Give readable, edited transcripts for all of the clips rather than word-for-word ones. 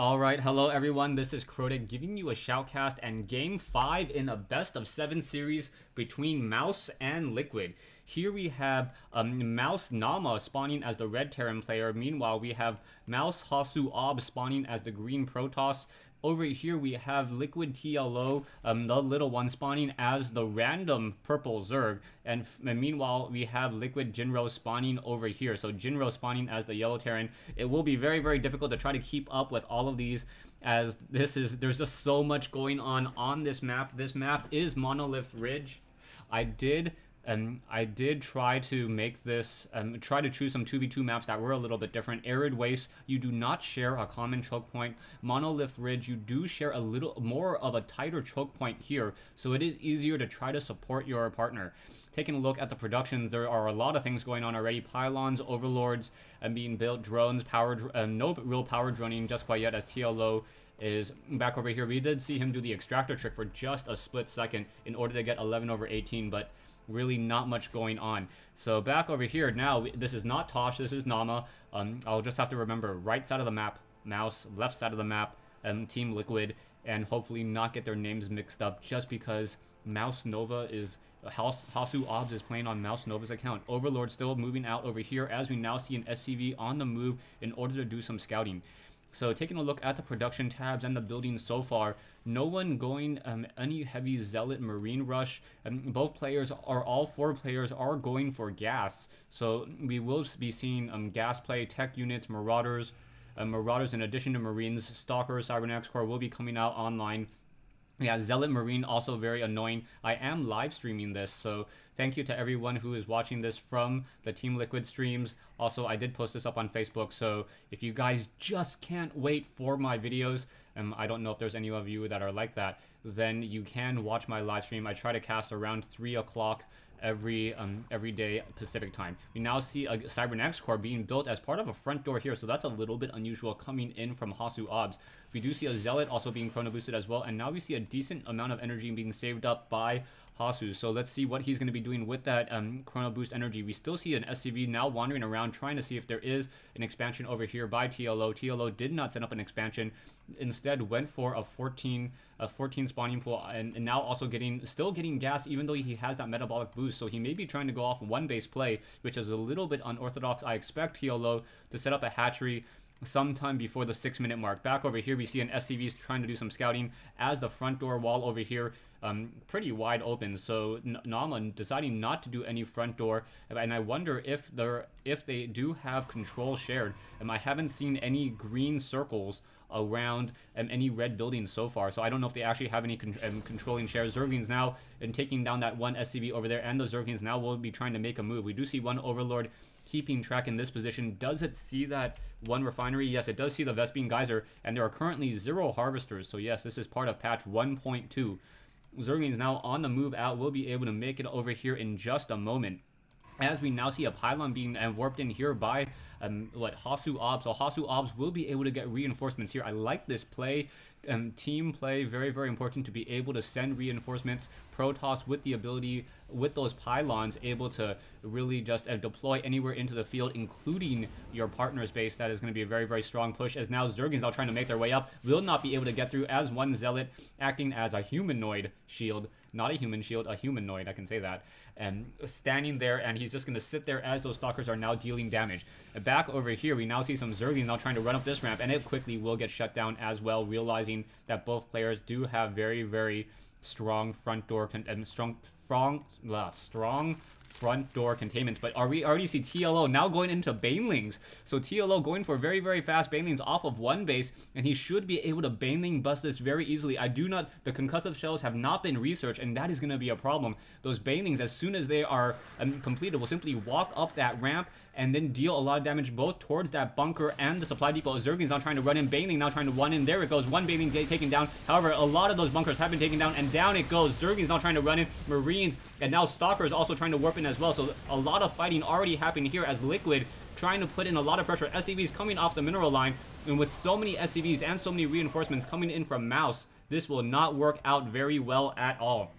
Alright, hello everyone, this is Krotic giving you a shoutcast and game 5 in a best of 7 series between Mouse and Liquid. Here we have Mouse Nama spawning as the red Terran player, meanwhile we have Mouse Hasu Ob spawning as the green Protoss. Over here we have Liquid TLO, the little one, spawning as the random purple Zerg, and meanwhile we have Liquid Jinro spawning over here. So Jinro spawning as the yellow Terran. It will be very, very difficult to try to keep up with all of these, as there's just so much going on this map. This map is Monolith Ridge. I did try to make this, try to choose some 2v2 maps that were a little bit different. Arid Waste, you do not share a common choke point. Monolith Ridge, you do share a little more of a tighter choke point here, so it is easier to try to support your partner. Taking a look at the productions, there are a lot of things going on already. Pylons, overlords, being built, drones, no real power droning just quite yet, as TLO is back over here. We did see him do the extractor trick for just a split second in order to get 11/18, but really not much going on. So back over here now, this is not Tosh, this is Nama. I'll just have to remember right side of the map Mouse, left side of the map Team Liquid, and hopefully not get their names mixed up, just because Mouse Nova is Hasu Obs is playing on Mouse Nova's account. Overlord still moving out over here, as we now see an SCV on the move in order to do some scouting. So taking a look at the production tabs and the buildings so far, no one going any heavy Zealot Marine rush. All four players are going for gas. So we will be seeing gas play, tech units, Marauders. Marauders in addition to Marines, Stalkers, Cybernetics Corps will be coming out online. Yeah, Zealot Marine also very annoying. I am live streaming this, so thank you to everyone who is watching this from the Team Liquid streams. Also, I did post this up on Facebook, so if you guys just can't wait for my videos, I don't know if there's any of you that are like that, then you can watch my live stream. I try to cast around 3 o'clock every day Pacific time. We now see a Cybernetics Corps being built as part of a front door here, so that's a little bit unusual coming in from Hasu Obs. We do see a Zealot also being chrono boosted as well, and now we see a decent amount of energy being saved up by Hasu. So let's see what he's going to be doing with that chrono boost energy. We still see an SCV now wandering around trying to see if there is an expansion over here by TLO. TLO did not set up an expansion, instead went for a 14 spawning pool, and now also still getting gas, even though he has that metabolic boost. So he may be trying to go off one base play, which is a little bit unorthodox. I expect TLO to set up a hatchery sometime before the 6-minute mark. Back over here we see an SCV trying to do some scouting, as the front door wall over here pretty wide open. So Nama deciding not to do any front door, and I wonder if they do have control shared. I haven't seen any green circles around any red buildings so far, so I don't know if they actually have any controlling shares. Zerglings now and taking down that one SCV over there, and the Zerglings now will be trying to make a move. We do see one Overlord keeping track in this position. Does it see that one refinery? Yes, it does see the Vespine Geyser, and there are currently 0 harvesters, so yes, this is part of patch 1.2. Zerglings now on the move out, will be able to make it over here in just a moment, as we now see a pylon being warped in here by Hasu Obs. So Hasu Obs will be able to get reinforcements here. I like this play. Team play, very, very important to be able to send reinforcements. Protoss with the ability, with those pylons, able to really just deploy anywhere into the field, including your partner's base. That is going to be a very, very strong push, as now Zerglings are trying to make their way up. Will not be able to get through, as one Zealot acting as a humanoid shield. Not a human shield, a humanoid, I can say that. And standing there, and he's just going to sit there as those Stalkers are now dealing damage. Back over here, we now see some Zerglings now trying to run up this ramp, and it quickly will get shut down as well, realizing that both players do have very, very strong front door, strong front door containments. But we already see TLO now going into Banelings. So TLO going for very, very fast Banelings off of one base, and he should be able to Baneling bust this very easily. The concussive shells have not been researched, and that is going to be a problem. Those Banelings, as soon as they are completed, will simply walk up that ramp and then deal a lot of damage both towards that bunker and the supply depot. Zerglings now trying to run in, Baneling now trying to run in. There it goes, one Baneling taken down. However, a lot of those bunkers have been taken down, and down it goes. Zerglings now trying to run in, Marines, and now Stalkers also trying to warp in as well. So a lot of fighting already happening here, as Liquid trying to put in a lot of pressure. SCVs coming off the mineral line, and with so many SCVs and so many reinforcements coming in from Mouse, this will not work out very well at all.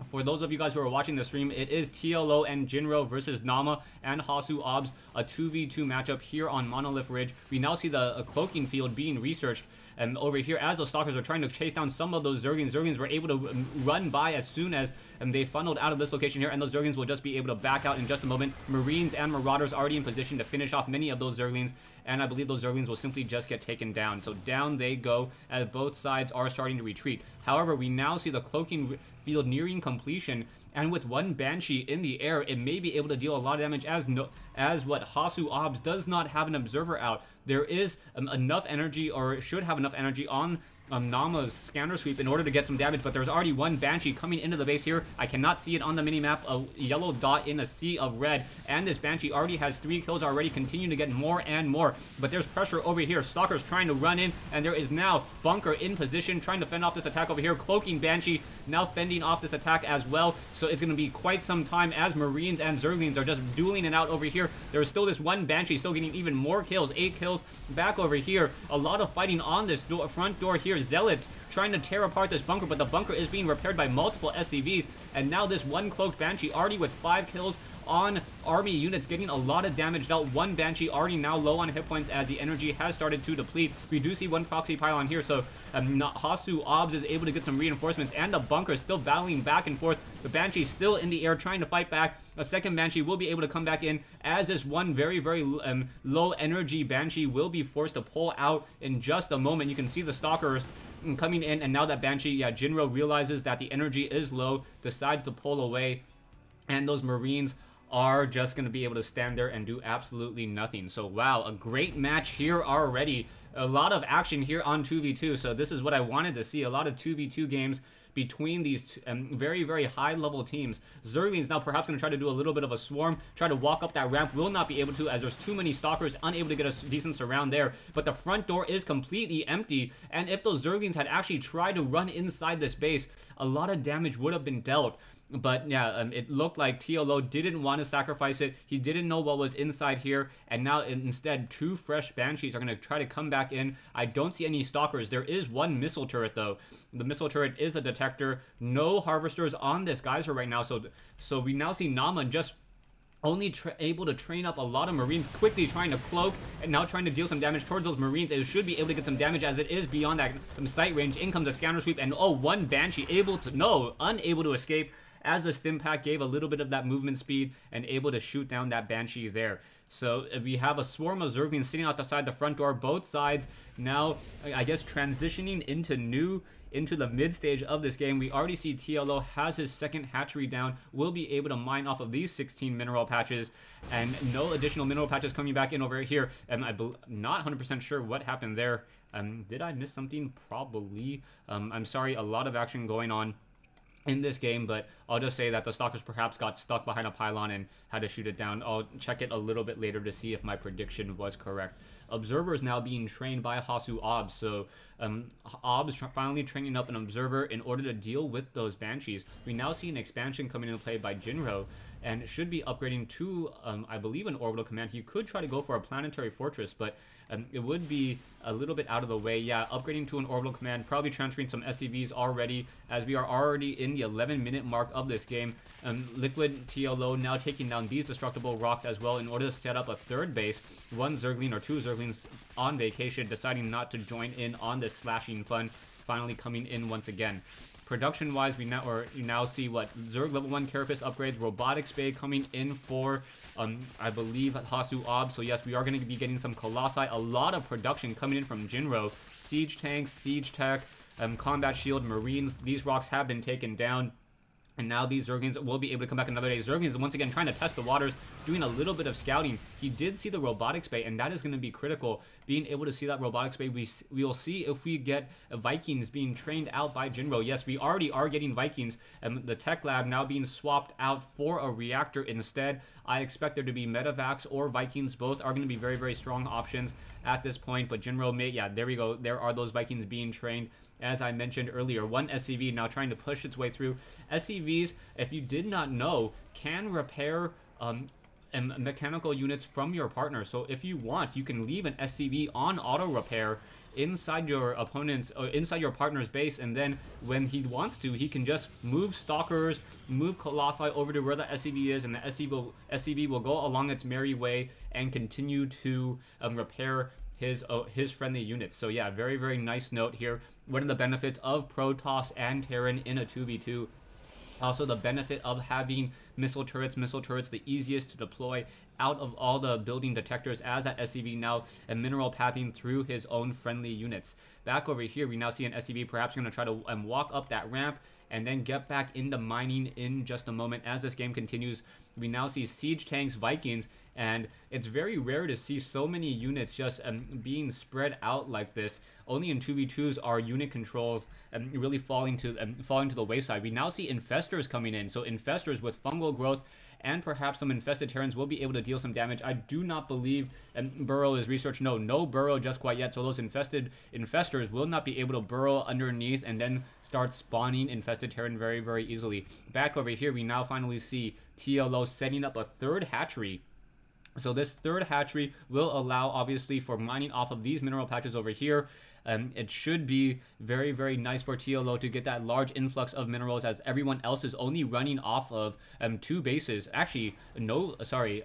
For those of you guys who are watching the stream, it is TLO and Jinro versus Nama and Hasu Obs, a 2v2 matchup here on Monolith Ridge. We now see the cloaking field being researched over here as the Stalkers are trying to chase down some of those Zerglings. Zerglings were able to run by as soon as they funneled out of this location here, and those Zerglings will just be able to back out in just a moment. Marines and Marauders already in position to finish off many of those Zerglings, and I believe those Zerglings will simply just get taken down. So down they go as both sides are starting to retreat. However, we now see the cloaking field nearing completion, and with one Banshee in the air, it may be able to deal a lot of damage as what Hasu Obs does not have an observer out. There is enough energy, or should have enough energy on Nama's scanner sweep in order to get some damage, but there's already one Banshee coming into the base here. I cannot see it on the minimap, a yellow dot in a sea of red, and this Banshee already has 3 kills already, continuing to get more and more, but there's pressure over here. Stalker's trying to run in, and there is now Bunker in position, trying to fend off this attack over here. Cloaking Banshee now fending off this attack as well, so it's going to be quite some time as Marines and Zerglings are just dueling it out over here. There's still this one Banshee still getting even more kills, 8 kills back over here. A lot of fighting on this front door here. Zealots trying to tear apart this bunker, but the bunker is being repaired by multiple SCVs, and now this one cloaked Banshee already with 5 kills on army units, getting a lot of damage dealt. One Banshee already now low on hit points as the energy has started to deplete. We do see one proxy pylon here, so Hasu Obs is able to get some reinforcements, and the bunker is still battling back and forth. The Banshee still in the air trying to fight back. A second Banshee will be able to come back in as this one very, very low energy Banshee will be forced to pull out in just a moment. You can see the Stalkers coming in, and now that Banshee, yeah, Jinro realizes that the energy is low, decides to pull away, and those Marines are just going to be able to stand there and do absolutely nothing. So wow, a great match here already. A lot of action here on 2v2, so this is what I wanted to see. A lot of 2v2 games between these very, very high level teams. Zerglings now perhaps going to try to do a little bit of a swarm, try to walk up that ramp, will not be able to as there's too many Stalkers, unable to get a decent surround there, but the front door is completely empty, and if those Zerglings had actually tried to run inside this base, a lot of damage would have been dealt. But yeah, it looked like TLO didn't want to sacrifice it. He didn't know what was inside here, and now instead 2 fresh Banshees are going to try to come back in. I don't see any Stalkers. There is one missile turret though. The missile turret is a detector. No Harvesters on this geyser right now, so we now see Nama just only able to train up a lot of Marines, quickly trying to cloak and now trying to deal some damage towards those Marines. It should be able to get some damage as it is beyond that sight range. In comes a scanner sweep, and oh, one Banshee unable to escape, as the stim pack gave a little bit of that movement speed and able to shoot down that Banshee there. So we have a swarm of Zerglings sitting outside the front door, both sides now, I guess, transitioning into the mid stage of this game. We already see TLO has his second hatchery down, will be able to mine off of these 16 mineral patches, and no additional mineral patches coming back in over here. And I'm not 100% sure what happened there. Did I miss something? Probably. I'm sorry, a lot of action going on in this game, but I'll just say that the Stalkers perhaps got stuck behind a pylon and had to shoot it down. I'll check it a little bit later to see if my prediction was correct. Observers now being trained by Hasu Obs, so Obs finally training up an observer in order to deal with those Banshees. We now see an expansion coming into play by Jinro, and should be upgrading to, I believe, an orbital command. He could try to go for a planetary fortress, but it would be a little bit out of the way. Yeah, upgrading to an orbital command, probably transferring some SCVs already, as we are already in the 11-minute mark of this game. Liquid TLO now taking down these destructible rocks as well in order to set up a third base. One Zergling or 2 Zerglings on vacation, deciding not to join in on this slashing fun, finally coming in once again. Production-wise, you now see what Zerg level 1 Carapace upgrades, Robotic Spade coming in for, I believe, Hasu Ob. So yes, we are going to be getting some Colossi. A lot of production coming in from Jinro. Siege tanks, siege tech, combat shield, Marines. These rocks have been taken down, and now these Zerglings will be able to come back another day. Zerglings once again trying to test the waters, doing a little bit of scouting. He did see the robotics bay, and that is going to be critical. Being able to see that robotics bay, we will see if we get Vikings being trained out by Jinro. Yes, we already are getting Vikings, and the tech lab now being swapped out for a reactor instead. I expect there to be Metavacs or Vikings. Both are going to be very, very strong options at this point, but Jinro may, yeah, there we go. There are those Vikings being trained. As I mentioned earlier, one SCV now trying to push its way through. SCVs, if you did not know, can repair mechanical units from your partner. So if you want, you can leave an SCV on auto repair inside your opponent's or inside your partner's base, and then when he wants to, he can just move stalkers, move colossi over to where the SCV is, and the SCV will go along its merry way and continue to repair his friendly units. So yeah, very, very nice note here. What are the benefits of Protoss and Terran in a 2v2? Also, the benefit of having missile turrets, the easiest to deploy out of all the building detectors, as that SCV now a mineral pathing through his own friendly units. Back over here, we now see an SCV perhaps going to try to walk up that ramp and then get back into mining in just a moment. As this game continues, we now see siege tanks, Vikings, and it's very rare to see so many units just being spread out like this. Only in 2v2s are unit controls really falling to the wayside. We now see infestors coming in, so infestors with fungal growth and perhaps some infested Terrans will be able to deal some damage. I do not believe burrow is researched. No burrow just quite yet, so those infestors will not be able to burrow underneath and then start spawning infested Terran very, very easily. Back over here, we now finally see TLO setting up a third hatchery. So this third hatchery will allow, obviously, for mining off of these mineral patches over here. It should be very, very nice for TLO to get that large influx of minerals, as everyone else is only running off of 2 bases. Actually, no, sorry,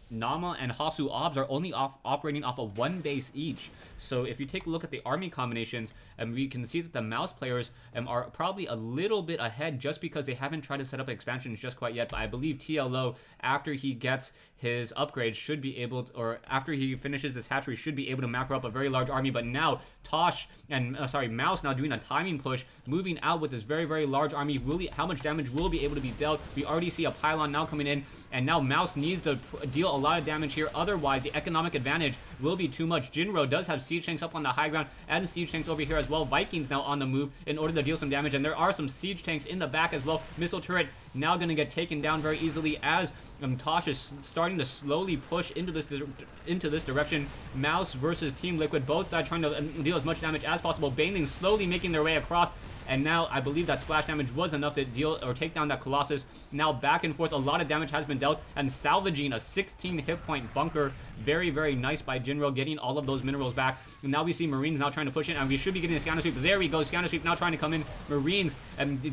Nama and Hasu Obs are only operating off of 1 base each. So if you take a look at the army combinations, we can see that the mouse players are probably a little bit ahead just because they haven't tried to set up expansions just quite yet. But I believe TLO, after he gets his upgrades, should be able to, or after he finishes this hatchery, should be able to macro up a very large army. But now Tosh and Mouse now doing a timing push, moving out with this very, very large army. Really, how much damage will be able to be dealt? We already see a pylon now coming in, and now Mouse needs to deal a lot of damage here. Otherwise, the economic advantage will be too much. Jinro does have siege tanks up on the high ground and siege tanks over here as well. Vikings now on the move in order to deal some damage, and there are some siege tanks in the back as well. Missile turret now going to get taken down very easily as Tosh is starting to slowly push into this direction. Mouse versus Team Liquid, both sides trying to deal as much damage as possible. Baneling slowly making their way across, and now I believe that splash damage was enough to deal or take down that Colossus. Now back and forth, a lot of damage has been dealt, and salvaging a 16 hit point bunker. Very, very nice by Jinro, getting all of those minerals back. And now we see Marines now trying to push in, and we should be getting a scanner sweep. There we go, scanner sweep now trying to come in. Marines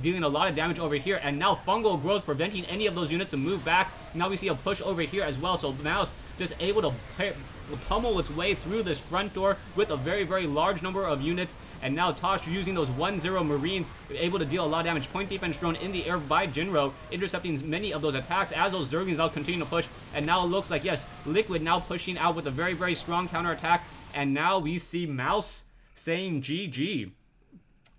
dealing a lot of damage over here, and now fungal growth preventing any of those units to move back. Now we see a push over here as well, so Mouse just able to pummel its way through this front door with a very, very large number of units. And now Tosh using those 1-0 Marines, able to deal a lot of damage. Point defense drone in the air by Jinro, intercepting many of those attacks as those Zerglings now continue to push. And now it looks like, yes, Liquid now pushing out with a very, very strong counterattack. And now we see Mouse saying GG.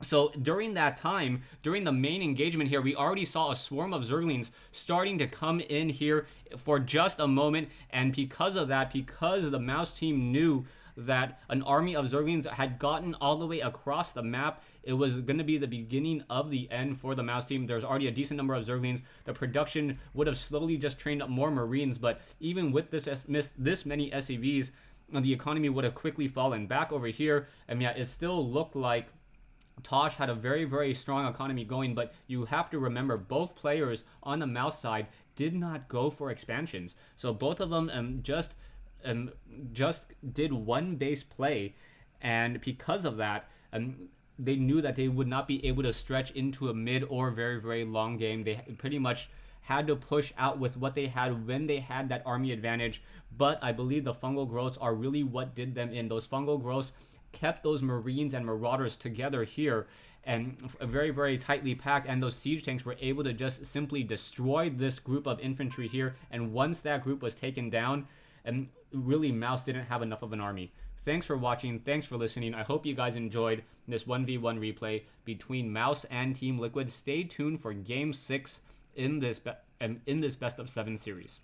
So during that time, during the main engagement here, we already saw a swarm of Zerglings starting to come in here for just a moment. And because of that, because the Mouse team knew that an army of Zerglings had gotten all the way across the map, it was going to be the beginning of the end for the Mouse team. There's already a decent number of Zerglings. The production would have slowly just trained up more Marines, but even with this many SCVs, the economy would have quickly fallen. Back over here, and yeah, it still looked like Tosh had a very, very strong economy going, but you have to remember both players on the Mouse side did not go for expansions. So both of them just did 1 base play, and because of that, they knew that they would not be able to stretch into a mid or very, very long game. They pretty much had to push out with what they had when they had that army advantage. But I believe the fungal growths are really what did them in. Those fungal growths kept those Marines and Marauders together here and very, very tightly packed, and those siege tanks were able to just simply destroy this group of infantry here. And once that group was taken down, and really Mouse didn't have enough of an army. Thanks for watching. Thanks for listening. I hope you guys enjoyed this 1v1 replay between Mouse and Team Liquid. Stay tuned for Game 6 in this best of 7 series.